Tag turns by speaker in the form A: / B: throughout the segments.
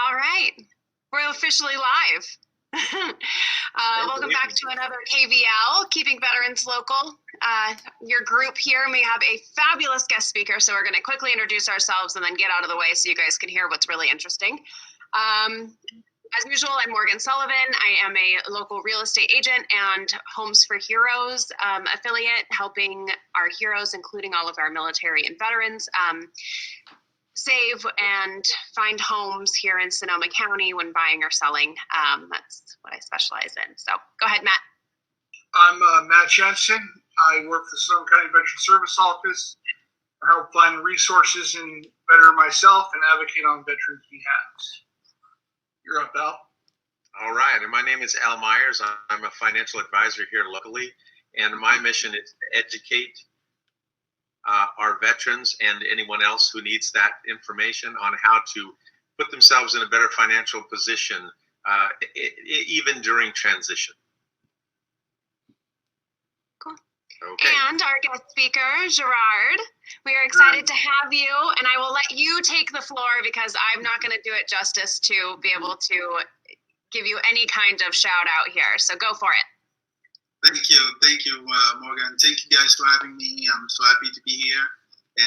A: All right, we're officially live. Welcome back to another KVL, Keeping Veterans Local. Your group here may have a fabulous guest speaker, so we're going to quickly introduce ourselves and then get out of the way so you guys can hear what's really interesting. As usual, I'm Morgan Sullivan. I am a local real estate agent and Homes for Heroes affiliate, helping our heroes, including all of our military and veterans, save and find homes here in Sonoma County when buying or selling. That's what I specialize in. So go ahead, Matt.
B: I'm Matt Jensen. I work for the Sonoma County Veteran Service Office. I help find resources and better myself and advocate on veterans' behalf. You're up, Al.
C: All right, and my name is Al Myers. I'm a financial advisor here locally, and my mission is to educate our veterans and anyone else who needs that information on how to put themselves in a better financial position, even during transition.
A: Cool.
C: Okay.
A: And our guest speaker, Gerard. We are excited to have you, and I will let you take the floor because I'm not going to do it justice to be able to give you any kind of shout out here. So go for it.
D: Thank you, Morgan. Thank you guys for having me. I'm so happy to be here.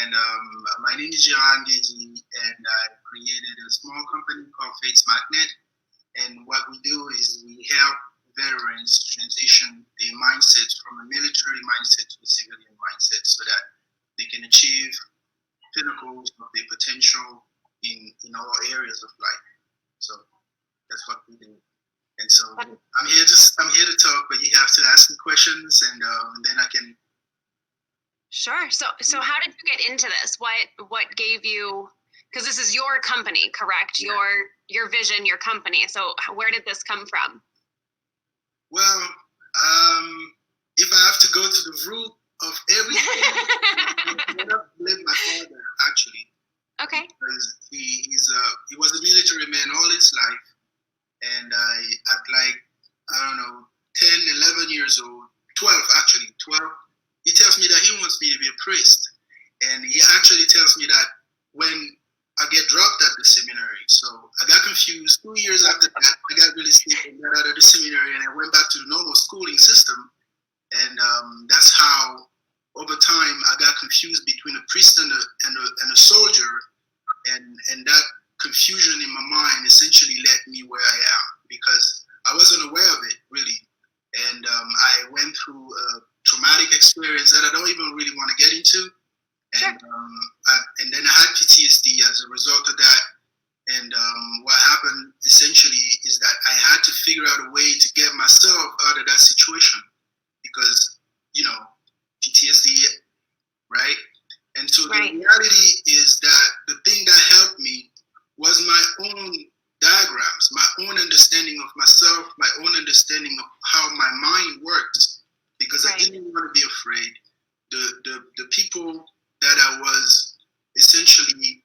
D: And my name is Gerard, Nguedi, and I created a small company called FaithSMagnet. And what we do is we help veterans transition their mindsets from a military mindset to a civilian mindset so that they can achieve pinnacles of their potential in all areas of life. So that's what we do. And so I'm here to talk, but you have to ask me questions, and then I can.
A: Sure. So how did you get into this? What gave you? Because this is your company, correct? Yeah. Your vision, your company. So where did this come from?
D: Well, if I have to go to the root of everything, I blame my father actually.
A: Okay.
D: Because he was a military man all his life. And at like, 10, 11 years old, 12, he tells me that he wants me to be a priest. And he actually tells me that when I get dropped at the seminary. So I got confused. 2 years after that, I got really sick and got out of the seminary, and I went back to the normal schooling system. And that's how, over time, I got confused between a priest and a soldier. And that confusion in my mind essentially led me where I am because I wasn't aware of it really, and I went through a traumatic experience that I don't even really want to get into, and and then I had PTSD as a result of that. And what happened essentially is that I had to figure out a way to get myself out of that situation because PTSD, right? And so the reality is that the thing that helped me was my own diagrams, my own understanding of myself, my own understanding of how my mind works, because I didn't want to be afraid. The people that I was essentially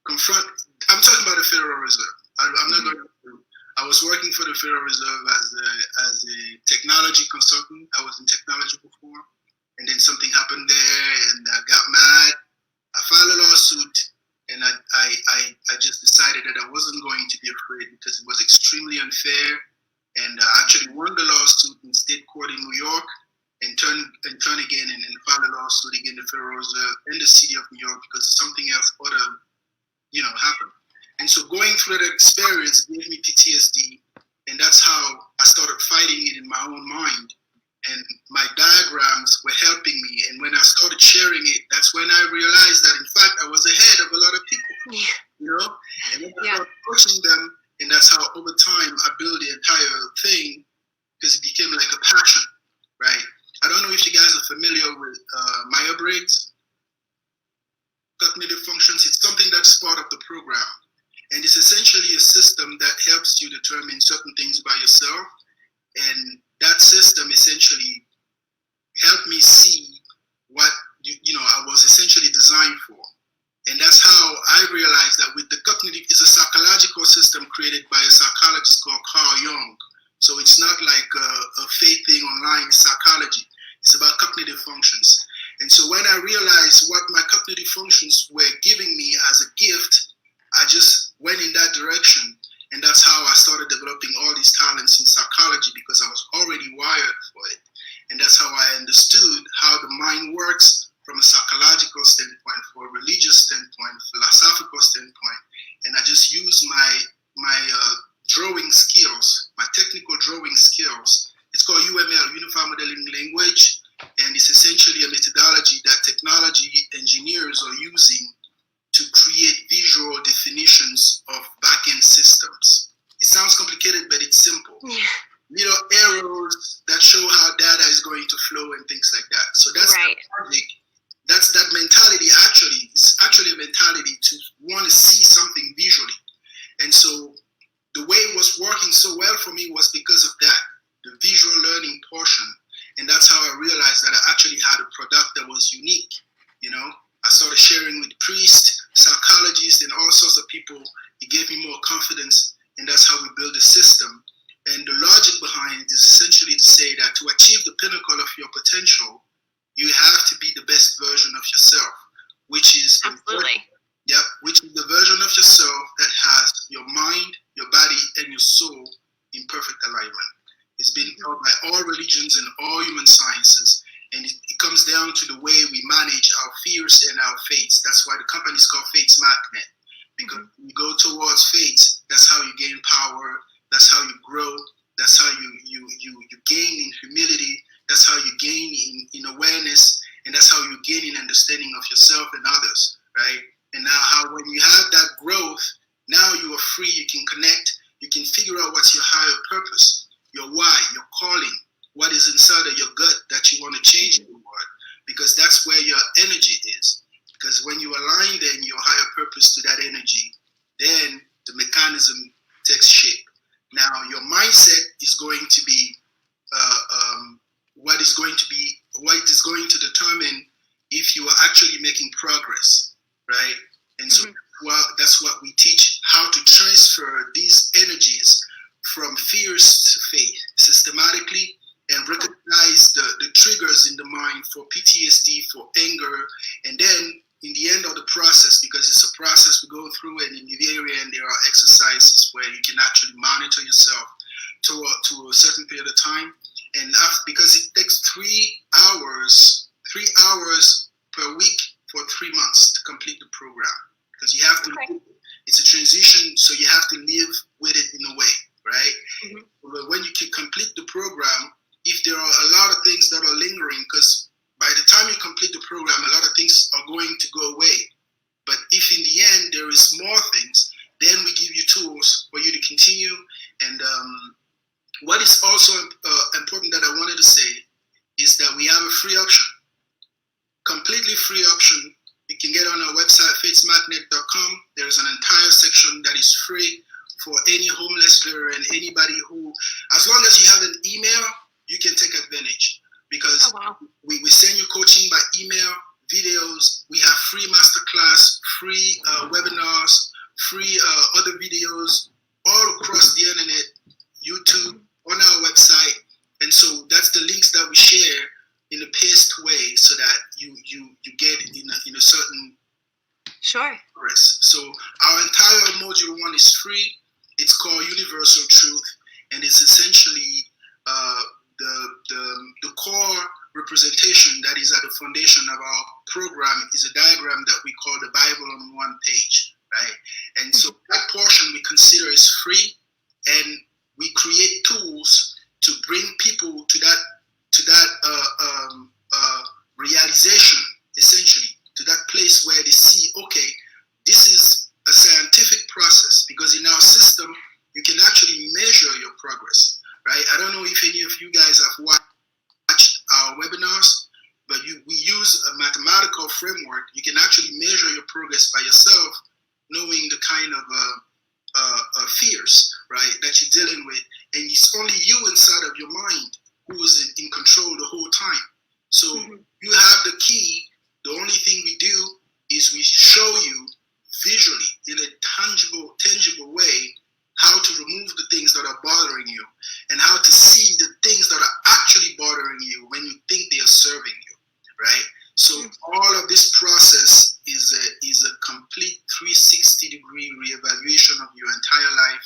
D: confront. I'm talking about the Federal Reserve. I'm not going to. I was working for the Federal Reserve as a technology consultant. I was in technology before, and then something happened there, and I got mad. I filed a lawsuit, and I just decided that I wasn't going to be afraid because it was extremely unfair. And I actually won the lawsuit in state court in New York, and turn again and file a lawsuit against the Federal Reserve and the city of New York because something else ought to, happen. And so going through that experience gave me PTSD, and that's how I started fighting it in my own mind. And my diagrams were helping me. And when I started sharing it, that's when I realized that, in fact, I was ahead of a lot of people, And then I started pushing them, and that's how, over time, I built the entire thing because it became like a passion, right? I don't know if you guys are familiar with Myers-Briggs cognitive functions. It's something that's part of the program. And it's essentially a system that helps you determine certain things about yourself. And that system essentially helped me see what I was essentially designed for. And that's how I realized that with the cognitive, it's a psychological system created by a psychologist called Carl Jung. So it's not like a faith thing online psychology. It's about cognitive functions. And so when I realized what my cognitive functions were giving me as a gift, because I was already wired for it. And that's how I understood how the mind works from a psychological standpoint, for a religious standpoint, philosophical standpoint. And I just used my drawing skills, my technical drawing skills. It's called UML, Unified Modeling Language, and it's essentially a methodology that technology engineers are using to create visual definitions of back-end systems. It sounds complicated, but it's simple.
A: Yeah.
D: Little arrows that show how data is going to flow and things like that. So that's
A: right.
D: That's that mentality. Actually, it's actually a mentality to want to see something visually. And so the way it was working so well for me was because of that, the visual learning portion. And that's how I realized that I actually had a product that was unique. You know, I started sharing with priests, psychologists, and all sorts of people. It gave me more confidence, and that's how we build a system. And the logic behind it is essentially to say that to achieve the pinnacle of your potential, you have to be the best version of yourself, which is
A: absolutely.
D: Yep, which is the version of yourself that has your mind, your body, and your soul in perfect alignment. It's been taught by all religions and all human sciences, and it comes down to the way we manage our fears and our faiths. That's why the company is called FaithSMagnet, because when you go towards faith, that's how you gain power, that's how you grow, that's how you gain in humility, that's how you gain in awareness, and that's how you gain in understanding of yourself and others, right? And now how when you have that growth, now you are free, you can connect, you can figure out what's your higher purpose, your why, your calling, what is inside of your gut that you want to change in the world, because that's where your energy is. Because when you align then your higher purpose to that energy, then the mechanism takes shape. Now your mindset is going to be what is going to determine if you are actually making progress, right? And so that's what we teach, how to transfer these energies from fears to faith systematically, and recognize the triggers in the mind for PTSD, for anger, and then in the end of the process, because it's a process we go through, and in the area, and there are exercises where you can actually monitor yourself to a certain period of time, and because it takes 3 hours per week for 3 months to complete the program, because you have to. Okay. It's a transition, so you have to live with it in a way, right? But when you can complete the program, if there are a lot of things that are lingering, because by the time you complete the program, a lot of things are going to go away. But if in the end there is more things, then we give you tools for you to continue. And what is also important that I wanted to say is that we have a free option, completely free option. You can get on our website, FaithSMagnet.com. There's an entire section that is free for any homeless veteran, anybody who, as long as you have an email, you can take advantage. Because we send you coaching by email, videos. We have free masterclass, free webinars, free other videos all across the internet, YouTube, on our website. And so that's the links that we share in a paced way, so that you get in a certain progress. So our entire module 1 is free. It's called Universal Truth, and it's essentially the core representation that is at the foundation of our program is a diagram that we call the Bible on one page, right? And so that portion we consider is free, and we create tools to bring people to that realization, essentially, to that place where they see, okay, this is a scientific process, because in our system you can actually measure your progress, right? I don't know if any of you guys have watched our webinars, but we use a mathematical framework. You can actually measure your progress by yourself, knowing the kind of fears, right, that you're dealing with, and it's only you inside of your mind who is in control the whole time. So you have the key. The only thing we do is we show you visually in a tangible way how to remove the things that are bothering you, and how to see the things that are actually bothering you when you think they are serving you, right? So all of this process is a complete 360-degree reevaluation of your entire life,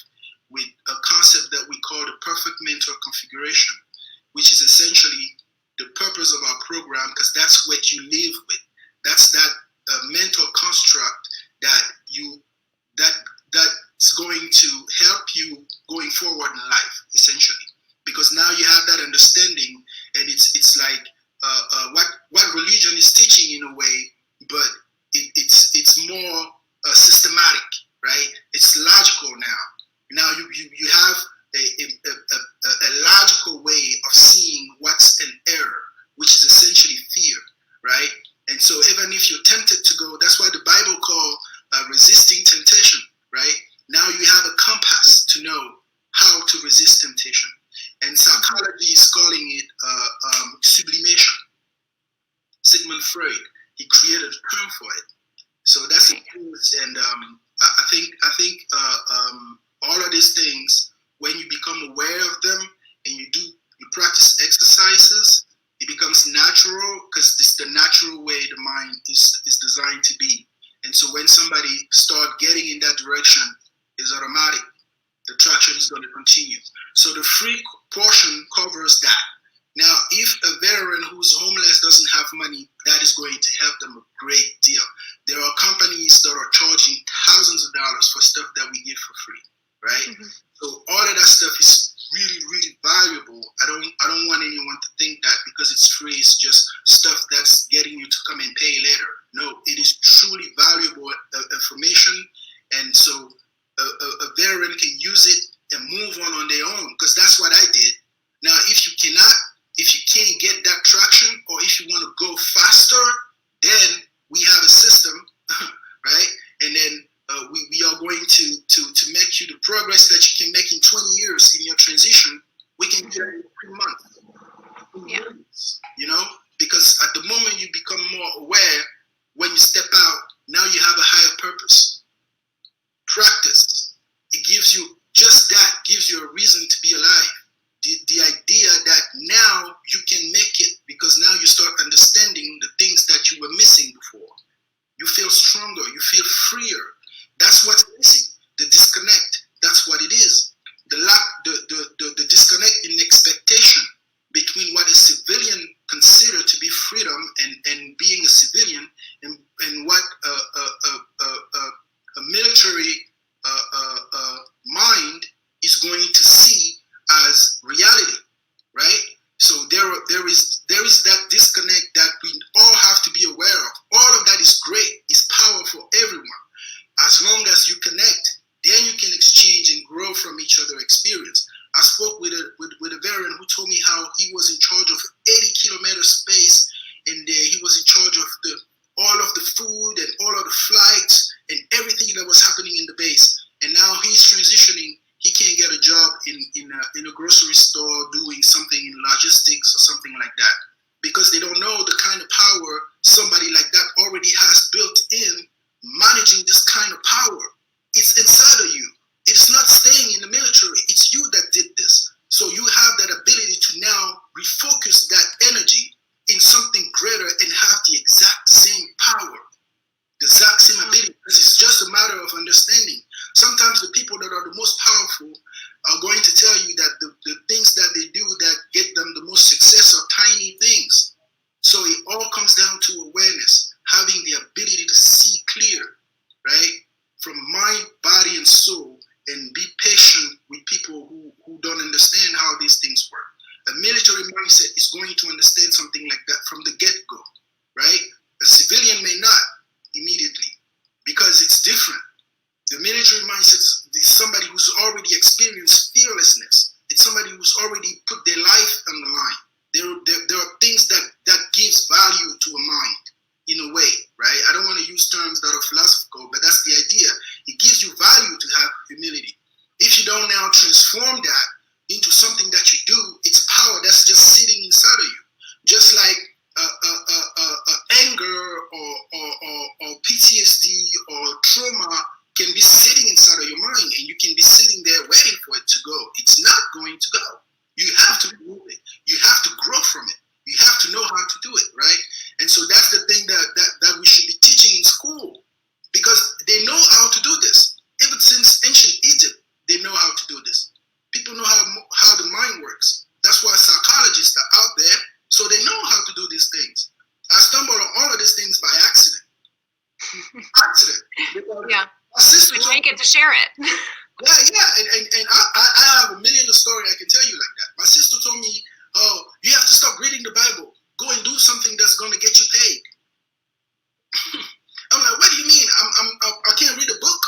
D: with a concept that we call the perfect mental configuration. configuration, which is essentially the purpose of our program, because that's what you live with. That's that mental construct that's going to help you going forward in life, essentially. Because now you have that understanding, and it's like what religion is teaching in a way, but it's more systematic, right? It's logical now. Now you have a logical way of seeing what's an error, which is essentially fear, right? And so even if you're tempted to go, that's why the Bible call resisting temptation, right? Now you have a compass to know how to resist temptation. And psychology is calling it sublimation. Sigmund Freud, he created a term for it. So that's the truth. And I think all of these things, when you become aware of them and you practice exercises, it becomes natural, because it's the natural way the mind is designed to be. And so when somebody start getting in that direction, it's automatic. The traction is going to continue. So the free portion covers that. Now, if a veteran who's homeless doesn't have money, that is going to help them a great deal. There are companies that are charging thousands of dollars for stuff that we give for free, right? Mm-hmm. So all of that stuff is really, really valuable. I don't want anyone to think that because it's free, it's just stuff that's getting you to come and pay later. No, it is truly valuable information, and so a veteran can use it and move on their own, because that's what I did. Now, if you can't get that traction, or if you want to go faster, then we have a system, right? And then we are going to make you the progress that you can make in 20 years in your transition. We can do it in 3 months.
A: Yeah.
D: You know, because at the moment you become more aware, when you step out, now you have a higher purpose. Practice. It gives you just that, gives you a reason to be alive. The idea that now you can make it, because now you start understanding the things that you were missing before. You feel stronger, you feel freer. That's what's missing. The disconnect. That's what it is. The disconnect in expectation between what a civilian considered to be freedom and being a civilian, and what a military mind is going to see as reality, right? So there is that disconnect that we all have to be aware of. All of that is great, is powerful, everyone. As long as you connect, then you can exchange and grow from each other's experience. I spoke with a veteran who told me how he was in charge of 80-kilometer space, and he was in charge of all of the food and all of the flights and everything that was happening in the base. And now he's transitioning. He can't get a job in a grocery store doing something in logistics or something like that, because they don't know the kind of power somebody like that already has built in. Managing this kind of power, it's inside of you. It's not staying in the military. It's you that did this. So you have that ability to now refocus that energy in something greater and have the exact same power, the exact same ability. Because it's just a matter of understanding. Sometimes the people that are the most powerful are going to tell you that the things that they do that get them the most success are tiny things. So it all comes down to awareness, having the ability to see clear, right? From mind, body, and soul, and be patient with people who don't understand how these things work. A military mindset is going to understand something like that from the get-go, right? A civilian may not immediately, because it's different. The military mindset is somebody who's already experienced fearlessness. It's somebody who's already put their life on the line. There are things that gives value to a mind, in a way, right? I don't want to use terms that are philosophical, but that's the idea. It gives you value to have humility. If you don't now transform that into something that you do, it's power that's just sitting inside of you. Just like anger or PTSD or trauma can be sitting inside of your mind, and you can be sitting there waiting for it to go. It's not going to go. You have to move it. You have to grow from it. You have to know how to do it, right? And so that's the thing that we should be teaching in school, because they know how to do this. Even since ancient Egypt, they know how to do this. People know how the mind works. That's
A: Yeah.
D: My sister
A: We
D: told
A: can't get to share it.
D: and I have a million story I can tell you like that. My sister told me, oh, you have to stop reading the Bible. Go and do something that's going to get you paid. I'm like, what do you mean? I can't read a book,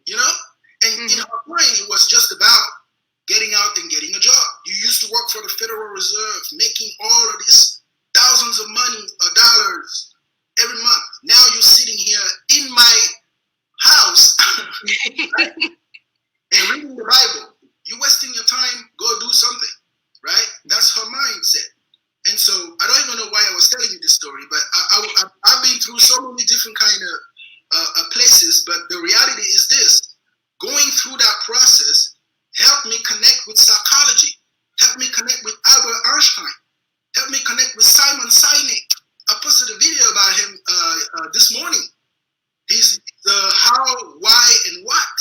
D: you know? And in her brain, it was just about getting out and getting a job. You used to work for the Federal Reserve, making all of these thousands of dollars every month. Now you're sitting here in my house right? and reading the Bible. You're wasting your time. Go do something, right? That's her mindset. And so I don't even know why I was telling you this story, but I've been through so many different kind of places. But the reality is this: going through that process helped me connect with psychology, helped me connect with Albert Einstein, helped me connect with Simon Sinek. I posted a video about him this morning. He's the how, why, and what.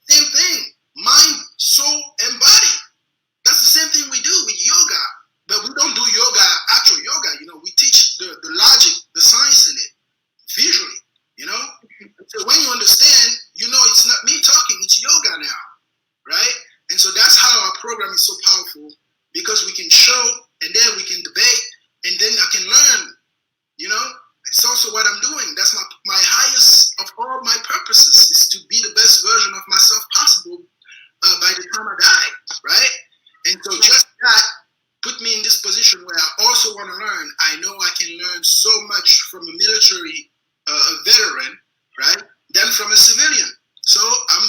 D: Same thing: mind, soul, and body. That's the same thing we do with yoga. But we don't do yoga, actual yoga. You know, we teach the logic, the science in it, visually. You know, so when you understand, you know it's not me talking; it's yoga now, right? And so that's how our program is so powerful, because we can show, and then we can debate, and then I can learn. You know, it's also what I'm doing. That's my highest of all my purposes, is to be the best version of myself possible by the time I die, right? And so just that put me in this position where I also want to learn. I know I can learn so much from a military veteran, right, than from a civilian. So I'm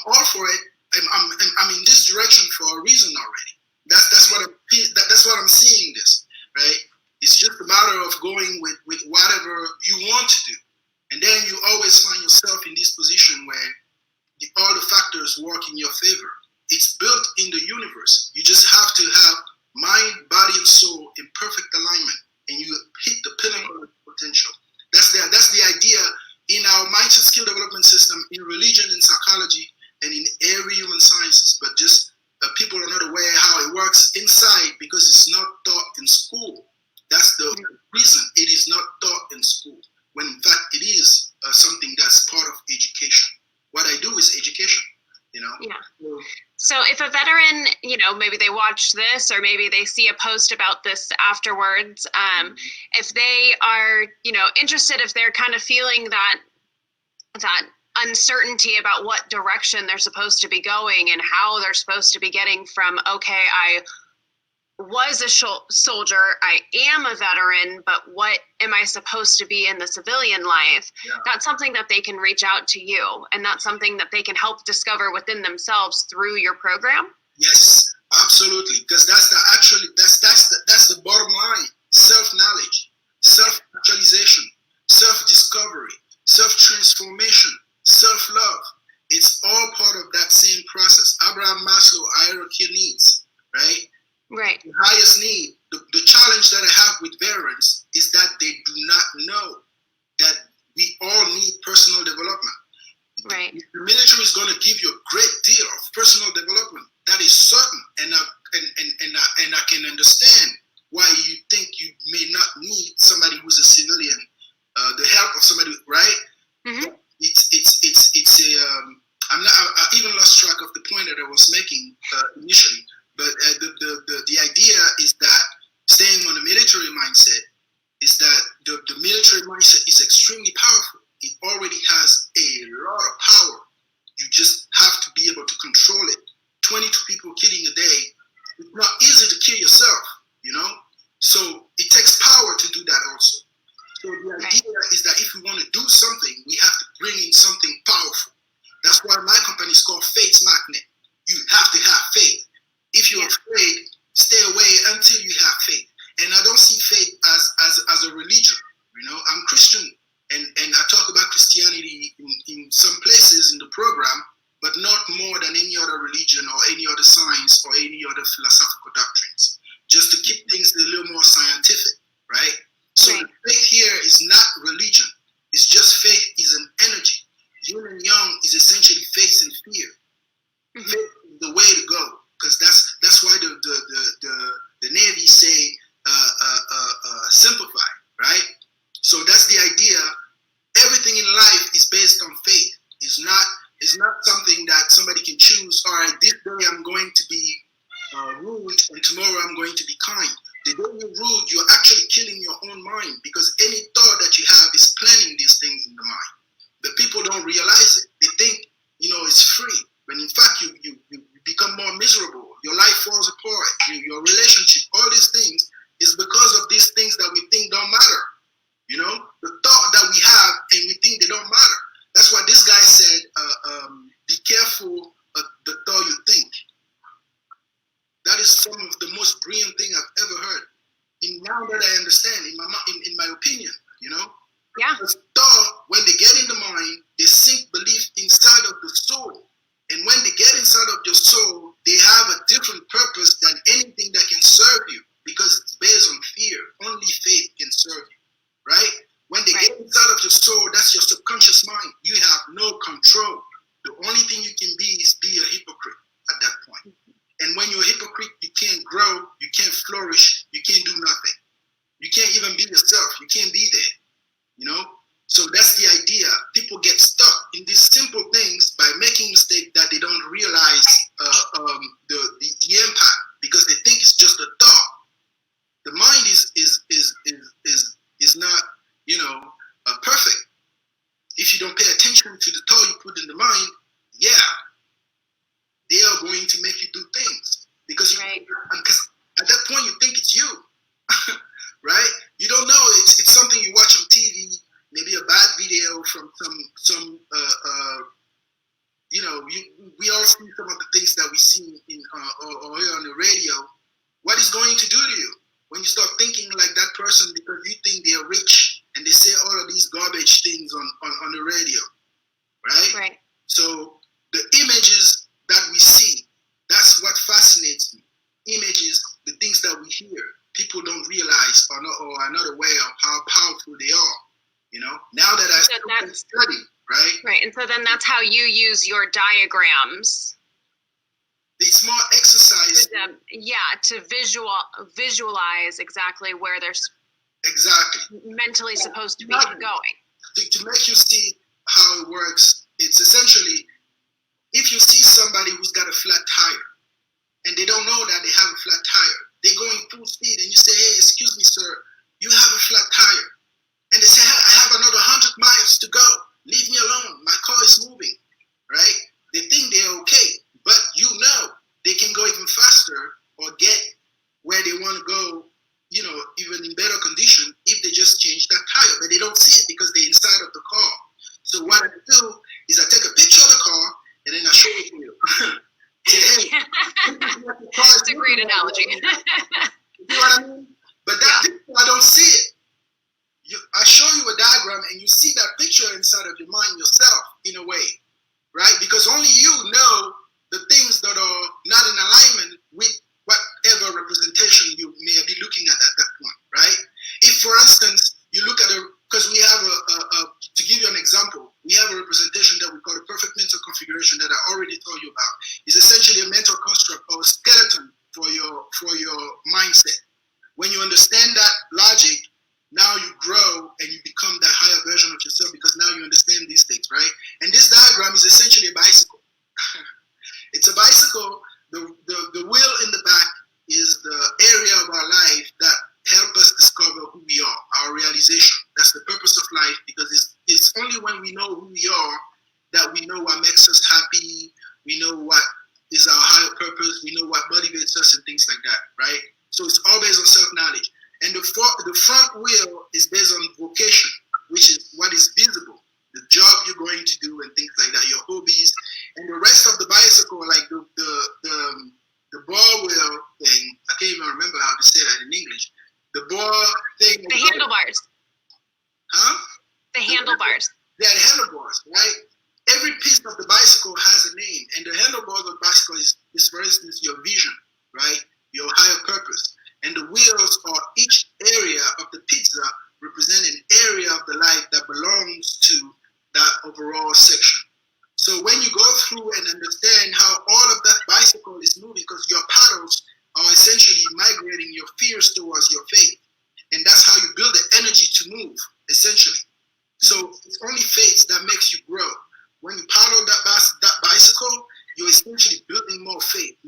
D: all for it. I'm in this direction for a reason already. That's what I'm seeing this, right? It's just a matter of going with whatever you want to do, and then you always find yourself in this position where all the factors work in your favor. It's built in the universe. You just have to have mind, body, and soul in perfect alignment, and you hit the pinnacle of potential. That's the idea in our mindset skill development system, in religion, in psychology, and in every human sciences. But just people are not aware how it works inside, because it's not taught in school. That's the reason it is not taught in school, when in fact it is something that's part of education. What I do is education. You know?
A: Yeah. So if a veteran, you know, maybe they watch this, or maybe they see a post about this afterwards, if they are, you know, interested, if they're kind of feeling that uncertainty about what direction they're supposed to be going and how they're supposed to be getting from, okay, I was a soldier, I am a veteran, but what am I supposed to be in the civilian life? Yeah. That's something that they can reach out to you, and that's something that they can help discover within themselves through your program.
D: Yes, absolutely, because that's the bottom line: self-knowledge, self-actualization, self-discovery, self-transformation, self-love. It's all part of that same process. Abraham Maslow hierarchy of needs, right?
A: Right.
D: The highest need, the challenge that I have with veterans is that they do not know that we all need personal development.
A: Right.
D: The military is going to give you a great deal of personal development. That is certain, and I can understand why you think you may not need somebody who's a civilian, the help of somebody, right? Mm-hmm. I even lost track of the point that I was making initially. But the idea is that, staying on the military mindset, is that the military mindset is extremely powerful. It already has a lot of power. You just have to be able to control it. 22 people killing a day, it's not easy to kill yourself, you know? So it takes power to do that also. So the idea is that if we want to do something, we have to bring in something powerful. That's why my company is called FaithSMagnet. You have to have faith. If you're afraid, stay away until you have faith. And I don't see faith as a religion. You know, I'm Christian, and I talk about Christianity in some places in the program, but not more than any other religion or any other science or any other philosophical doctrines. Just to keep things a little more scientific, right? So faith here is not religion. It's just faith is an energy. Yin and yang is essentially faith and fear. Mm-hmm. Faith is the way to go. Because that's why the Navy say simplify, right? So that's the idea. Everything in today I'm going to be rude and tomorrow I'm going to be kind. The day you're rude, you're actually killing your own mind, because any thought that you have is planning these things in the mind. But people don't realize it. They think, it's free. When in fact, you become more miserable. Your life falls apart. Your relationship, all these things is because of these things that we think don't matter. The thought that we have and we think they don't matter. That's why this guy said, be careful of the thought you think. That is some of the most brilliant thing I've ever heard. Now that I understand, in my opinion,
A: Yeah.
D: Because thought, when they get in the mind, they sink belief inside of the soul. And when they get inside of your soul, they have a different purpose than anything that can serve you, because it's based on fear. Only faith can serve you, right? When they get inside of your soul, that's your subconscious mind. You have no control. The only thing you can be is be a hypocrite at that point. And when you're a hypocrite, you can't grow, you can't flourish, you can't do nothing. You can't even be yourself. You can't be there, So that's the idea. People get stuck in these simple things by making mistakes that they don't realize the impact, because they think it's just a thought. The mind is not perfect. If you don't pay attention to the thought you put in the mind, they are going to make you do things, because at that point you think it's you, right? You don't know. It's something you watch on TV, maybe a bad video from some we all see some of the things that we see or hear on the radio. What is going to do to you when you start thinking like that person, because you think they're rich and they say all of these garbage things on the radio, right?
A: Right.
D: So the images that we see, that's what fascinates me. Images, the things that we hear, people don't realize or are not aware of how powerful they are. Now that I study, right?
A: Right, and so then that's how you use your diagrams.
D: It's more exercise.
A: To visualize exactly where they're mentally supposed to be going.
D: To make you see how it works, it's essentially, if you see somebody who's got a flat tire and they don't know that they have a flat tire, they're going full speed and you say, hey, excuse me, sir, you have a flat tire. And they say, hey, I have another 100 miles to go. Leave me alone. My car is moving, right? They think they're okay, but they can go even faster or get where they want to go, even in better condition if they just change that tire. But they don't see it because they're inside of the car. So what I do is I take a picture of the car and then I show it to you. Say, hey,
A: that's a great analogy.
D: You know what I mean? But that picture, I don't see it. I show you a diagram and you see that picture inside of your mind yourself, in a way, right? Because only you know the things that are not in alignment with whatever representation you may be looking at that point, right? If, for instance, you look at because we have to give you an example, we have a representation that we call a perfect mental configuration that I already told you about. It's essentially a mental construct or a skeleton for your mindset. When you understand that logic, now you grow and you become that higher version of yourself, because now you understand these things, right? And this diagram is essentially a bicycle. It's a bicycle. The wheel in the back is the area of our life that help us discover who we are, our realization. That's the purpose of life, because it's only when we know who we are that we know what makes us happy, we know what is our higher purpose, we know what motivates us and things like that, right? So it's all based on self-knowledge. And the front wheel is based on vocation, which is what is visible, the job you're going to do and things like that, your hobbies. And the rest of the bicycle, like the ball wheel thing, I can't even remember how to say that in English. The ball thing.
A: The handlebars.
D: Huh?
A: The handlebars.
D: Yeah, the handlebars, right? Every piece of the bicycle has a name, and the handlebars of the bicycle is, for instance, your vision, right? Your higher purpose. And the wheels are each area of the pizza represent an area of the life that belongs to that overall section. So when you go through and understand how all of that bicycle is moving, because your paddles are essentially migrating your fears towards your faith. And that's how you build the energy to move, essentially. So it's only faith that makes you grow. When you paddle that bicycle, you're essentially building more faith.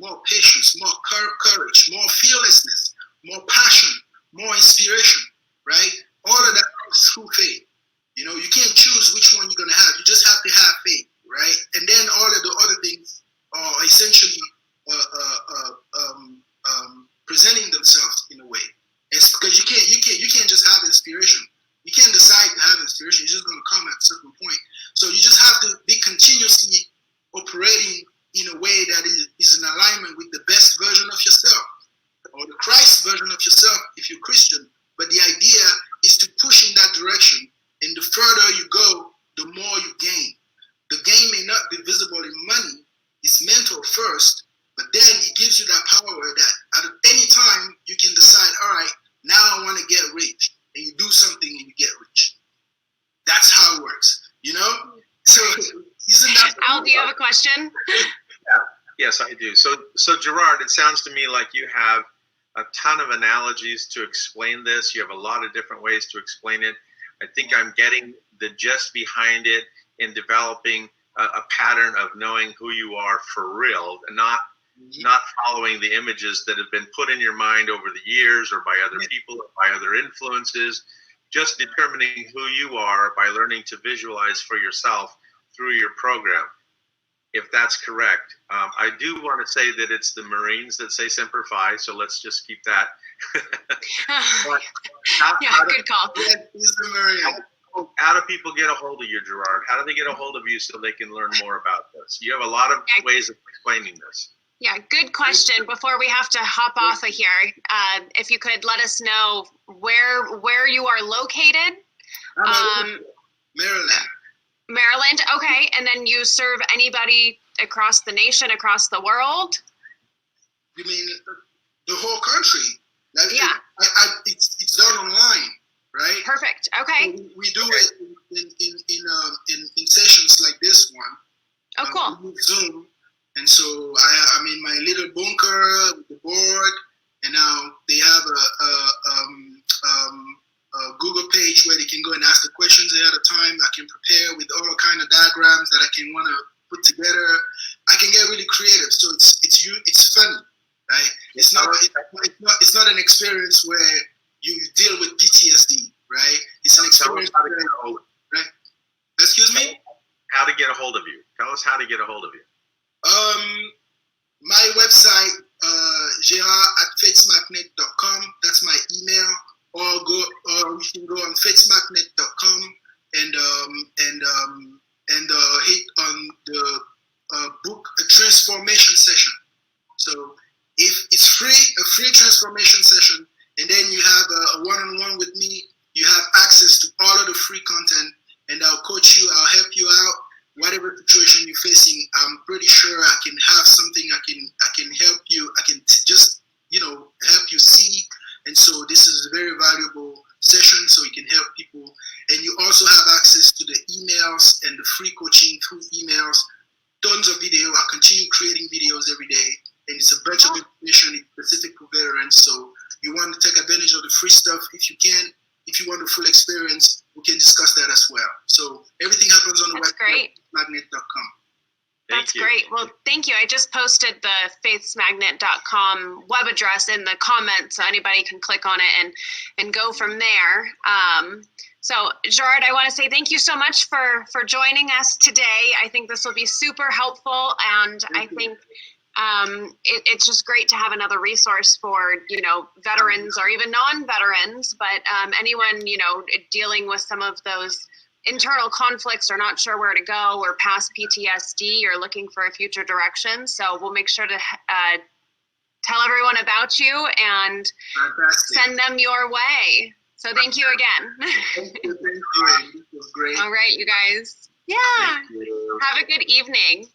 A: Al, do you have a question?
C: Yes, I do. So Gerard, it sounds to me like you have a ton of analogies to explain this. You have a lot of different ways to explain it. I think I'm getting the gist behind it in developing a pattern of knowing who you are for real, and not following the images that have been put in your mind over the years or by other people or by other influences. Just determining who you are by learning to visualize for yourself through your program. If that's correct. I do want to say that it's the Marines that say Semper Fi, so let's just keep that.
A: Good call.
C: How do people get a hold of you, Gerard? How do they get a hold of you so they can learn more about this? You have a lot of ways of explaining this.
A: Yeah, good question. Before we have to hop off of here, if you could let us know where you are located.
D: Maryland.
A: Maryland, okay. And then you serve anybody across the nation, across the world?
D: You mean the whole country? Like,
A: yeah.
D: It's done online, right?
A: Perfect. Okay.
D: So we do it in sessions like this one.
A: Oh, cool.
D: Zoom. And so I'm in my little bunker with the board, and now they have a Google page where they can go and ask the questions ahead of time. I can prepare with all kind of diagrams that I can want to put together. I can get really creative, so it's fun, right? It's not an experience where you deal with PTSD, right? It's an experience where, right? Excuse me?
C: How to get a hold of you? Tell us how to get a hold of you.
D: My website, Gerard@FaithSMagnet.com. That's my email. Or you can go on FaithSMagnet.com and hit on the book a transformation session. So if it's a free transformation session, and then you have a one-on-one with me, you have access to all of the free content, and I'll coach you, I'll help you out. Whatever situation you're facing, I'm pretty sure I can have something I can help you. I can just help you see. And so this is a very valuable session, so you can help people. And you also have access to the emails and the free coaching through emails. Tons of video. I continue creating videos every day, and it's a bunch of information specific for veterans. So you want to take advantage of the free stuff if you can. If you want the full experience, we can discuss that as well. So everything happens on the website, FaithSMagnet.com.
A: That's great. Well, thank you. I just posted the FaithSMagnet.com web address in the comments, so anybody can click on it and go from there. So, Gerard, I want to say thank you so much for joining us today. I think this will be super helpful, and I think it's just great to have another resource for, veterans or even non-veterans, but anyone, dealing with some of those internal conflicts or not sure where to go or past PTSD or looking for a future direction. So we'll make sure to tell everyone about you and send them your way. So thank you again.
D: Thank you. This was great.
A: All right, you guys. Yeah. Have a good evening.